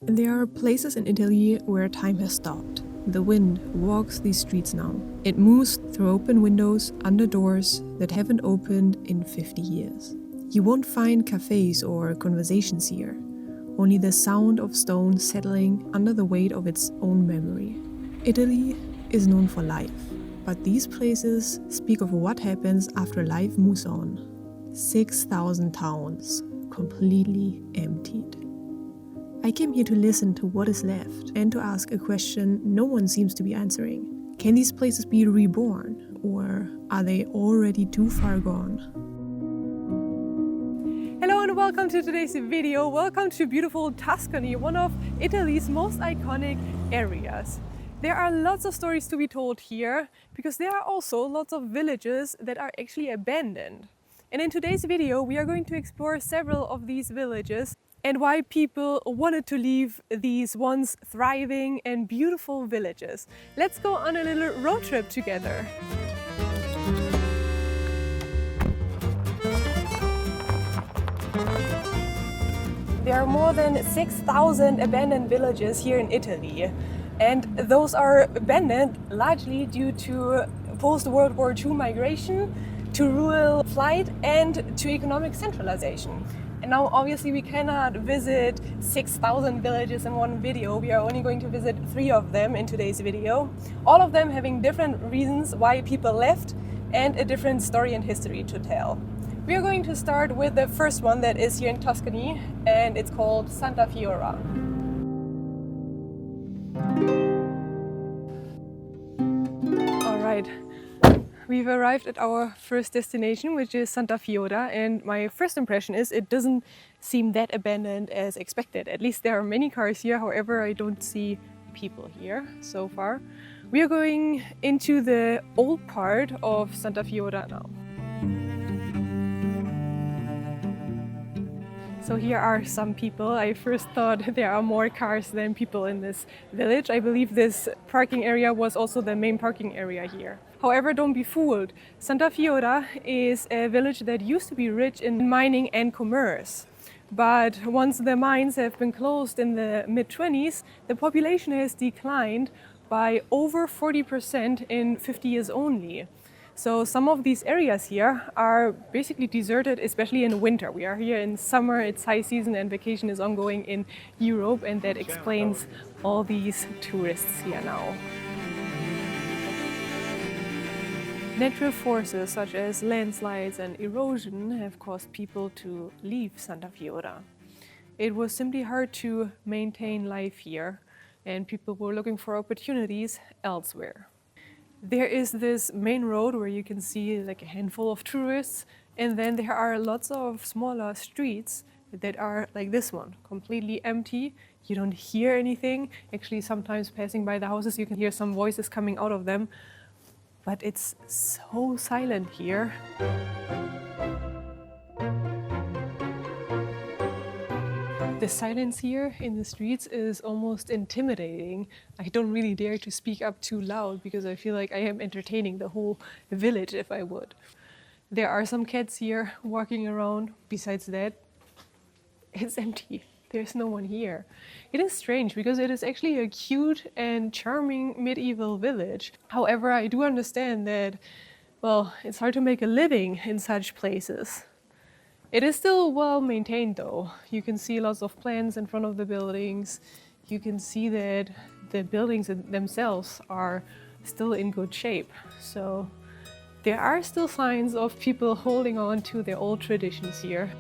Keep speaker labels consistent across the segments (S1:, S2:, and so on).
S1: There are places in Italy where time has stopped. The wind walks these streets now. It moves through open windows under doors that haven't opened in 50 years. You won't find cafes or conversations here, only the sound of stone settling under the weight of its own memory. Italy is known for life, but these places speak of what happens after life moves on. 6,000 towns, completely emptied. I came here to listen to what is left and to ask a question no one seems to be answering. Can these places be reborn, or are they already too far gone?
S2: Hello and welcome to today's video. Welcome to beautiful Tuscany, one of Italy's most iconic areas. There are lots of stories to be told here because there are also lots of villages that are actually abandoned. And in today's video we are going to explore several of these villages and why people wanted to leave these once thriving and beautiful villages. Let's go on a little road trip together. There are more than 6,000 abandoned villages here in Italy, and those are abandoned largely due to post-World War II migration, to rural flight and to economic centralization. And now obviously we cannot visit 6,000 villages in one video. We are only going to visit 3 of them in today's video. All of them having different reasons why people left and a different story and history to tell. We are going to start with the first one that is here in Tuscany, and it's called Santa Fiora. All right. We've arrived at our first destination, which is Santa Fiora, and my first impression is it doesn't seem that abandoned as expected. At least there are many cars here, however I don't see people here so far. We are going into the old part of Santa Fiora now. So here are some people. I first thought there are more cars than people in this village. I believe this parking area was also the main parking area here. However, don't be fooled. Santa Fiora is a village that used to be rich in mining and commerce. But once the mines have been closed in the mid-20s, the population has declined by over 40% in 50 years only. So some of these areas here are basically deserted, especially in winter. We are here in summer, it's high season and vacation is ongoing in Europe, and that explains all these tourists here now. Natural forces such as landslides and erosion have caused people to leave Santa Fiora. It was simply hard to maintain life here, and people were looking for opportunities elsewhere. There is this main road where you can see like a handful of tourists, and then there are lots of smaller streets that are like this one, completely empty. You don't hear anything. Actually, sometimes passing by the houses you can hear some voices coming out of them, but it's so silent here. The silence here in the streets is almost intimidating. I don't really dare to speak up too loud because I feel like I am entertaining the whole village if I would. There are some cats here walking around. Besides that, it's empty. There's no one here. It is strange because it is actually a cute and charming medieval village. However, I do understand that, well, it's hard to make a living in such places. It is still well maintained though. You can see lots of plants in front of the buildings. You can see that the buildings themselves are still in good shape. So there are still signs of people holding on to their old traditions here.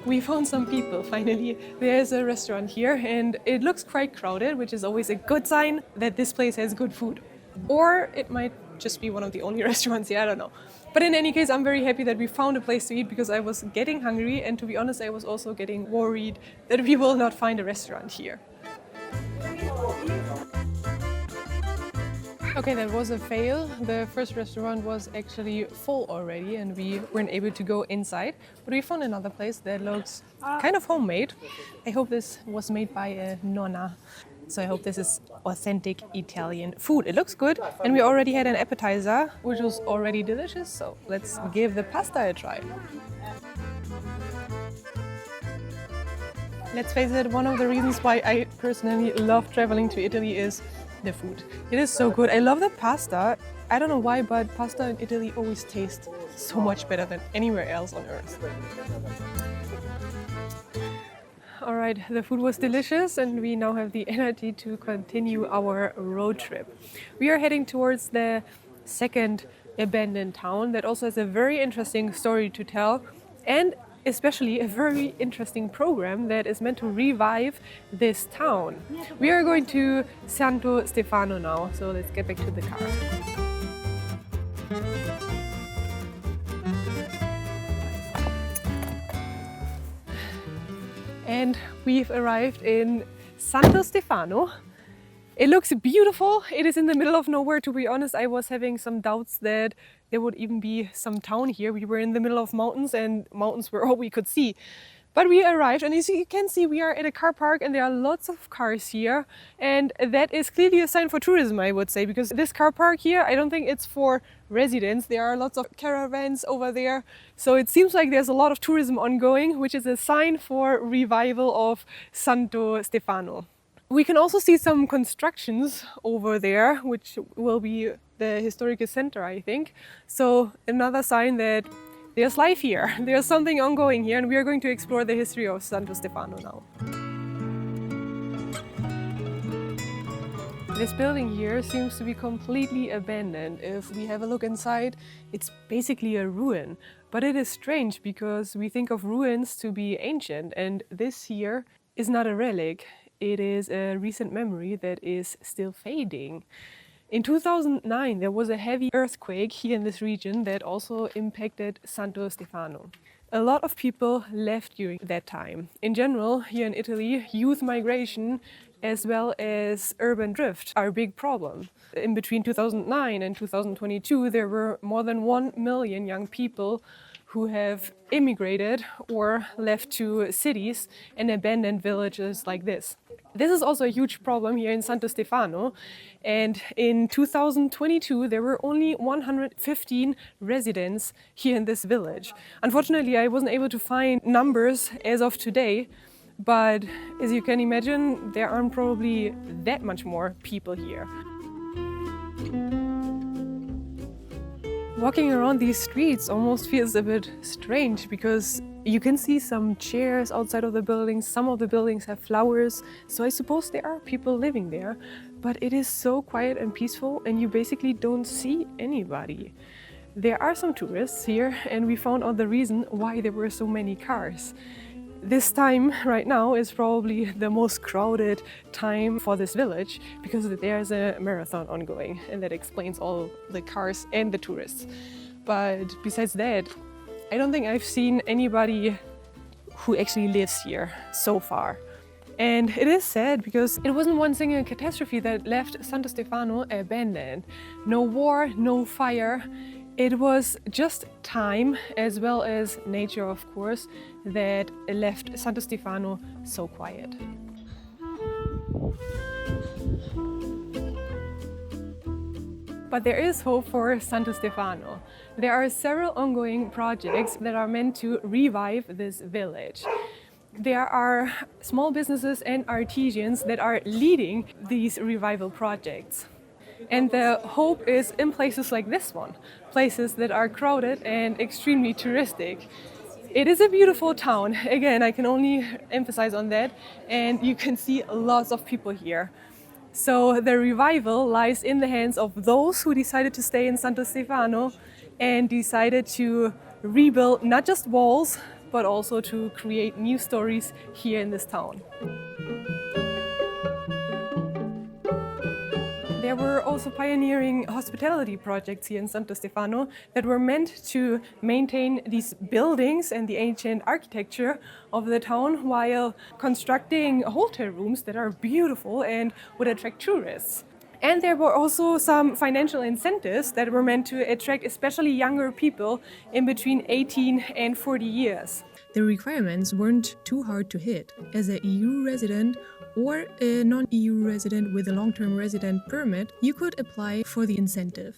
S2: We found some people, finally. There's a restaurant here and it looks quite crowded, which is always a good sign that this place has good food. Or it might just be one of the only restaurants here, I don't know. But in any case, I'm very happy that we found a place to eat because I was getting hungry, and to be honest, I was also getting worried that we will not find a restaurant here. Okay, that was a fail. The first restaurant was actually full already and we weren't able to go inside. But we found another place that looks kind of homemade. I hope this was made by a nonna. So I hope this is authentic Italian food. It looks good, and we already had an appetizer, which was already delicious. So let's give the pasta a try. Let's face it, one of the reasons why I personally love traveling to Italy is the food. It is so good. I love the pasta. I don't know why, but pasta in Italy always tastes so much better than anywhere else on earth. All right, the food was delicious and we now have the energy to continue our road trip. We are heading towards the second abandoned town that also has a very interesting story to tell, and especially a very interesting program that is meant to revive this town. We are going to Santo Stefano now, so let's get back to the car. And we've arrived in Santo Stefano. It looks beautiful. It is in the middle of nowhere. To be honest, I was having some doubts that there would even be some town here. We were in the middle of mountains and mountains were all we could see. But we arrived, and as you can see, we are at a car park and there are lots of cars here. And that is clearly a sign for tourism, I would say, because this car park here, I don't think it's for residents. There are lots of caravans over there. So it seems like there's a lot of tourism ongoing, which is a sign for revival of Santo Stefano. We can also see some constructions over there, which will be the historical center, I think. So another sign that there's life here, there's something ongoing here, and we are going to explore the history of Santo Stefano now. This building here seems to be completely abandoned. If we have a look inside, it's basically a ruin. But it is strange because we think of ruins to be ancient, and this here is not a relic. It is a recent memory that is still fading. In 2009, there was a heavy earthquake here in this region that also impacted Santo Stefano. A lot of people left during that time. In general, here in Italy, youth migration as well as urban drift are a big problem. In between 2009 and 2022, there were more than 1 million young people who have immigrated or left to cities and abandoned villages like this. This is also a huge problem here in Santo Stefano, and in 2022 there were only 115 residents here in this village. Unfortunately, I wasn't able to find numbers as of today, but as you can imagine, there aren't probably that much more people here. Walking around these streets almost feels a bit strange because you can see some chairs outside of the buildings. Some of the buildings have flowers, so I suppose there are people living there. But it is so quiet and peaceful, and you basically don't see anybody. There are some tourists here, and we found out the reason why there were so many cars. This time right now is probably the most crowded time for this village because there's a marathon ongoing, and that explains all the cars and the tourists. But besides that, I don't think I've seen anybody who actually lives here so far. And it is sad because it wasn't one single catastrophe that left Santo Stefano abandoned. No war, no fire. It was just time, as well as nature, of course, that left Santo Stefano so quiet. But there is hope for Santo Stefano. There are several ongoing projects that are meant to revive this village. There are small businesses and artisans that are leading these revival projects. And the hope is in places like this one, places that are crowded and extremely touristic. It is a beautiful town. Again, I can only emphasize on that. And you can see lots of people here. So the revival lies in the hands of those who decided to stay in Santo Stefano and decided to rebuild not just walls, but also to create new stories here in this town. There were also pioneering hospitality projects here in Santo Stefano that were meant to maintain these buildings and the ancient architecture of the town while constructing hotel rooms that are beautiful and would attract tourists. And there were also some financial incentives that were meant to attract especially younger people in between 18 and 40 years.
S1: The requirements weren't too hard to hit. As an EU resident or a non-EU resident with a long-term resident permit, you could apply for the incentive.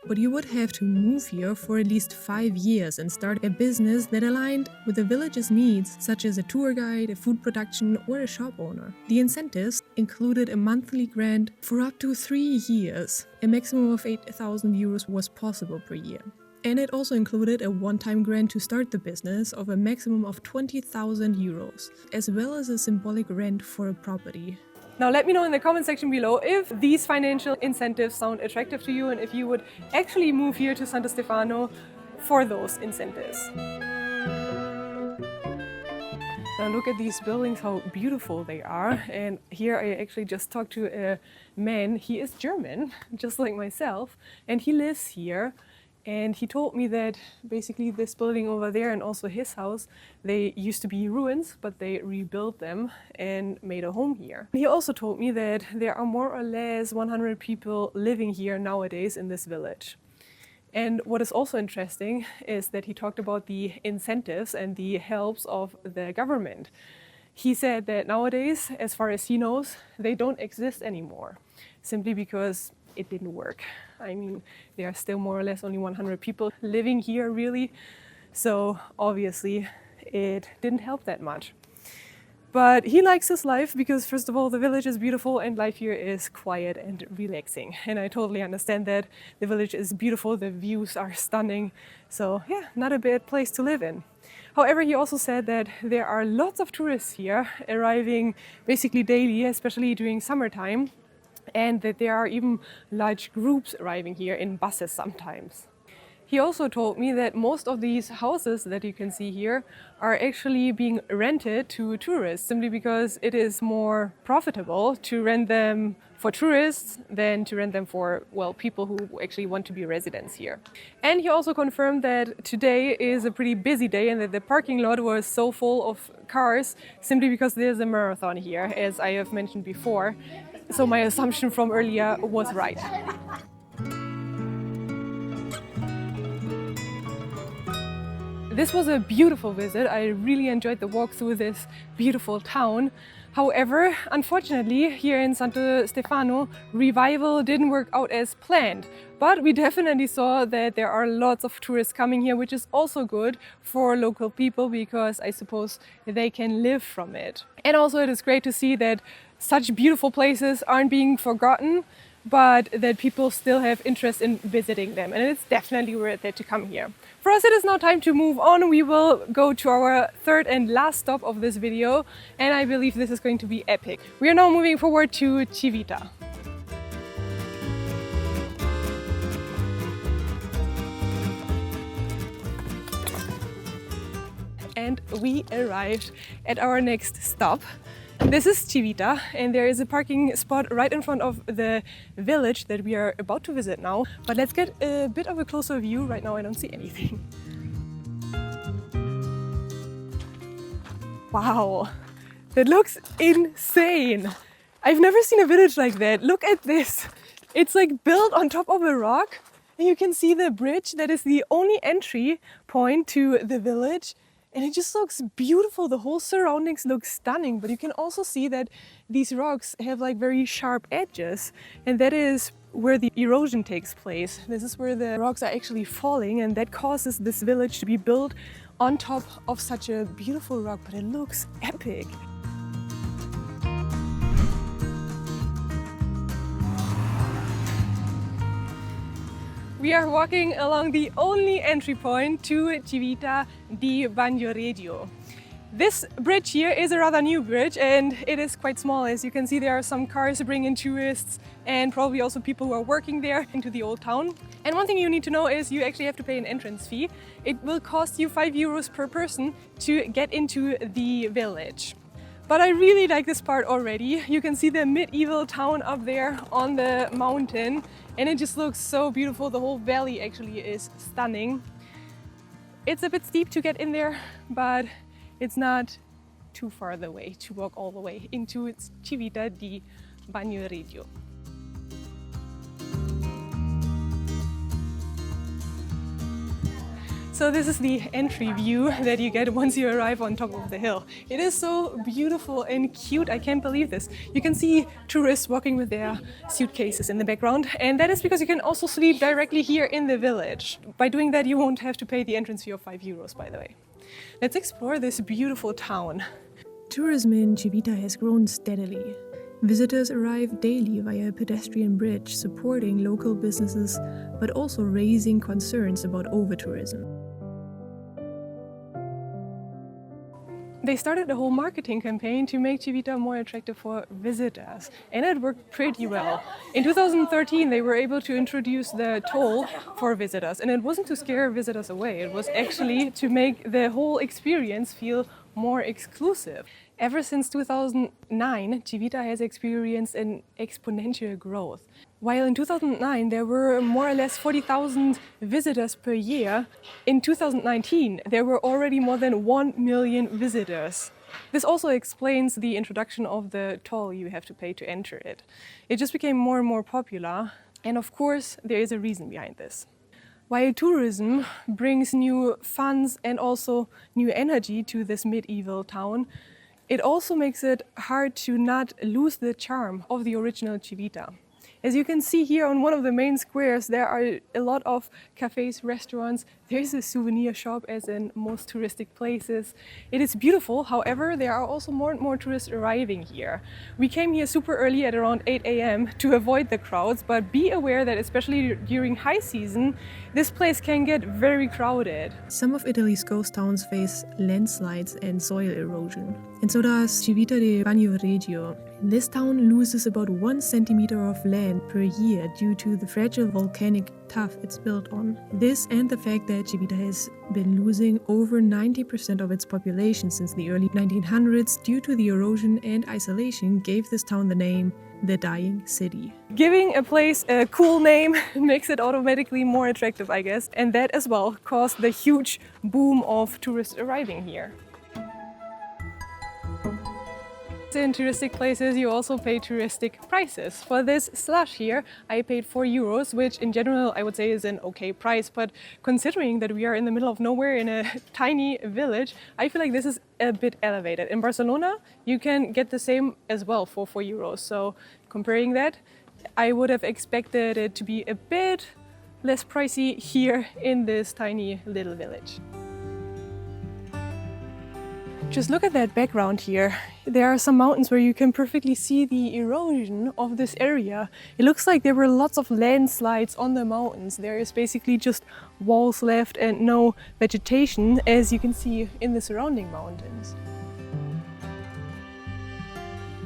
S1: but you would have to move here for at least 5 years and start a business that aligned with the village's needs, such as a tour guide, a food production, or a shop owner. The incentives included a monthly grant for up to 3 years. A maximum of 8,000 euros was possible per year. And it also included a one-time grant to start the business of a maximum of 20,000 euros, as well as a symbolic rent for a property.
S2: Now let me know in the comment section below if these financial incentives sound attractive to you and if you would actually move here to Santo Stefano for those incentives. Now look at these buildings, how beautiful they are. And here I actually just talked to a man. He is German, just like myself, and he lives here. And he told me that basically this building over there and also his house, they used to be ruins, but they rebuilt them and made a home here. He also told me that there are more or less 100 people living here nowadays in this village. And what is also interesting is that he talked about the incentives and the helps of the government. He said that nowadays, as far as he knows, they don't exist anymore, simply because it didn't work. I mean, there are still more or less only 100 people living here, really. So obviously it didn't help that much. But he likes his life because, first of all, the village is beautiful and life here is quiet and relaxing. And I totally understand that. The village is beautiful, the views are stunning. So yeah, not a bad place to live in. However, he also said that there are lots of tourists here arriving basically daily, especially during summertime. And that there are even large groups arriving here in buses sometimes. He also told me that most of these houses that you can see here are actually being rented to tourists, simply because it is more profitable to rent them for tourists than to rent them for, well, people who actually want to be residents here. And he also confirmed that today is a pretty busy day and that the parking lot was so full of cars simply because there's a marathon here, as I have mentioned before. So my assumption from earlier was right. This was a beautiful visit. I really enjoyed the walk through this beautiful town. However, unfortunately, here in Santo Stefano, revival didn't work out as planned. But we definitely saw that there are lots of tourists coming here, which is also good for local people because I suppose they can live from it. And also it is great to see that such beautiful places aren't being forgotten, but that people still have interest in visiting them. And it's definitely worth it to come here. For us, it is now time to move on. We will go to our third and last stop of this video, and I believe this is going to be epic. We are now moving forward to Civita. And we arrived at our next stop. This is Civita, and there is a parking spot right in front of the village that we are about to visit now. But let's get a bit of a closer view. Right now I don't see anything. Wow, that looks insane. I've never seen a village like that. Look at this. It's like built on top of a rock, and you can see the bridge that is the only entry point to the village. And it just looks beautiful. The whole surroundings look stunning, but you can also see that these rocks have like very sharp edges, and that is where the erosion takes place. This is where the rocks are actually falling, and that causes this village to be built on top of such a beautiful rock, but it looks epic. We are walking along the only entry point to Civita di Bagnoregio. This bridge here is a rather new bridge and it is quite small. As you can see, there are some cars bringing tourists and probably also people who are working there into the old town. And one thing you need to know is you actually have to pay an entrance fee. It will cost you 5 euros per person to get into the village. But I really like this part already. You can see the medieval town up there on the mountain, and it just looks so beautiful. The whole valley actually is stunning. It's a bit steep to get in there, but it's not too far away to walk all the way into Civita di Bagnoregio. So this is the entry view that you get once you arrive on top of the hill. It is so beautiful and cute, I can't believe this. You can see tourists walking with their suitcases in the background, and that is because you can also sleep directly here in the village. By doing that, you won't have to pay the entrance fee of €5, by the way. Let's explore this beautiful town.
S1: Tourism in Civita has grown steadily. Visitors arrive daily via a pedestrian bridge, supporting local businesses, but also raising concerns about over-tourism.
S2: They started a whole marketing campaign to make Civita more attractive for visitors, and it worked pretty well. In 2013, they were able to introduce the toll for visitors, and it wasn't to scare visitors away, it was actually to make the whole experience feel more exclusive. Ever since 2009, Civita has experienced an exponential growth. While in 2009 there were more or less 40,000 visitors per year, in 2019 there were already more than 1 million visitors. This also explains the introduction of the toll you have to pay to enter it. It just became more and more popular, and of course there is a reason behind this. While tourism brings new funds and also new energy to this medieval town, it also makes it hard to not lose the charm of the original Civita. As you can see here on one of the main squares, there are a lot of cafes, restaurants. There's a souvenir shop, as in most touristic places. It is beautiful, however, there are also more and more tourists arriving here. We came here super early at around 8 a.m. to avoid the crowds, but be aware that especially during high season, this place can get very crowded.
S1: Some of Italy's ghost towns face landslides and soil erosion, and so does Civita di Bagnoregio. This town loses about 1 centimeter of land per year due to the fragile volcanic tuff it's built on. This and the fact that Civita has been losing over 90% of its population since the early 1900s due to the erosion and isolation gave this town the name the Dying City.
S2: Giving a place a cool name makes it automatically more attractive, I guess, and that as well caused the huge boom of tourists arriving here. In touristic places you also pay touristic prices. For this slush here I paid €4, which in general I would say is an okay price, but considering that we are in the middle of nowhere in a tiny village, I feel like this is a bit elevated. In Barcelona you can get the same as well for €4, so comparing that, I would have expected it to be a bit less pricey here in this tiny little village. Just look at that background here. There are some mountains where you can perfectly see the erosion of this area. It looks like there were lots of landslides on the mountains. There is basically just walls left and no vegetation, as you can see in the surrounding mountains.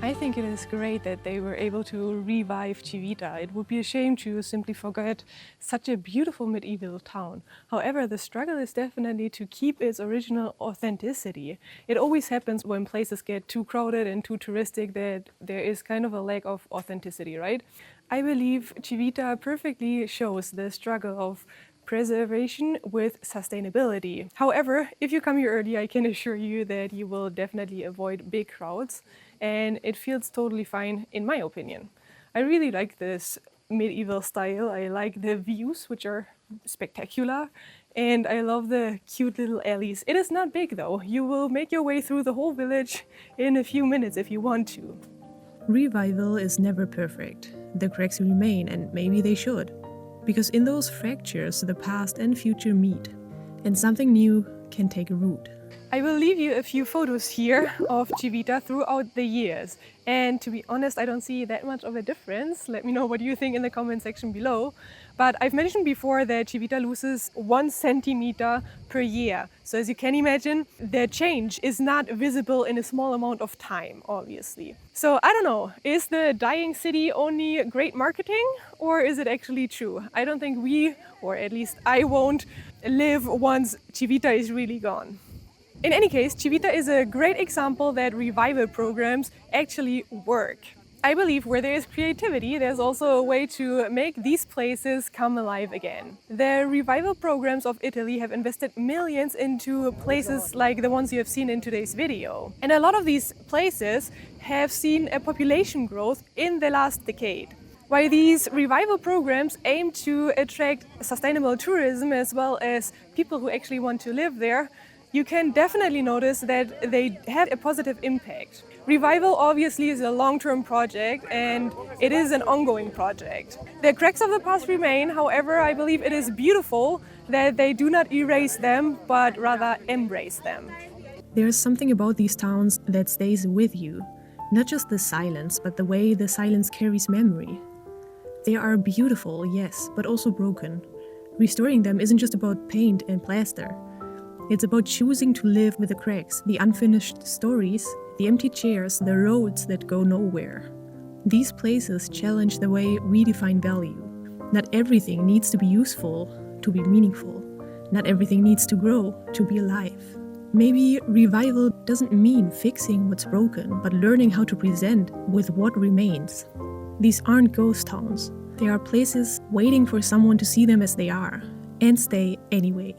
S2: I think it is great that they were able to revive Civita. It would be a shame to simply forget such a beautiful medieval town. However, the struggle is definitely to keep its original authenticity. It always happens when places get too crowded and too touristic that there is kind of a lack of authenticity, right? I believe Civita perfectly shows the struggle of preservation with sustainability. However, if you come here early, I can assure you that you will definitely avoid big crowds, and it feels totally fine in my opinion. I really like this medieval style. I like the views, which are spectacular, and I love the cute little alleys. It is not big though. You will make your way through the whole village in a few minutes if you want to.
S1: Revival is never perfect. The cracks remain, and maybe they should. Because in those fractures, the past and future meet, and something new can take root.
S2: I will leave you a few photos here of Civita throughout the years. And to be honest, I don't see that much of a difference. Let me know what you think in the comment section below. But I've mentioned before that Civita loses 1 centimeter per year. So as you can imagine, the change is not visible in a small amount of time, obviously. So I don't know, is the dying city only great marketing, or is it actually true? I don't think we, or at least I won't, live once Civita is really gone. In any case, Civita is a great example that revival programs actually work. I believe where there is creativity, there's also a way to make these places come alive again. The revival programs of Italy have invested millions into places like the ones you have seen in today's video. And a lot of these places have seen a population growth in the last decade. While these revival programs aim to attract sustainable tourism as well as people who actually want to live there, you can definitely notice that they have a positive impact. Revival obviously is a long-term project and it is an ongoing project. The cracks of the past remain, however, I believe it is beautiful that they do not erase them, but rather embrace them.
S1: There's something about these towns that stays with you. Not just the silence, but the way the silence carries memory. They are beautiful, yes, but also broken. Restoring them isn't just about paint and plaster. It's about choosing to live with the cracks, the unfinished stories, the empty chairs, the roads that go nowhere. These places challenge the way we define value. Not everything needs to be useful to be meaningful. Not everything needs to grow to be alive. Maybe revival doesn't mean fixing what's broken, but learning how to present with what remains. These aren't ghost towns. They are places waiting for someone to see them as they are and stay anyway.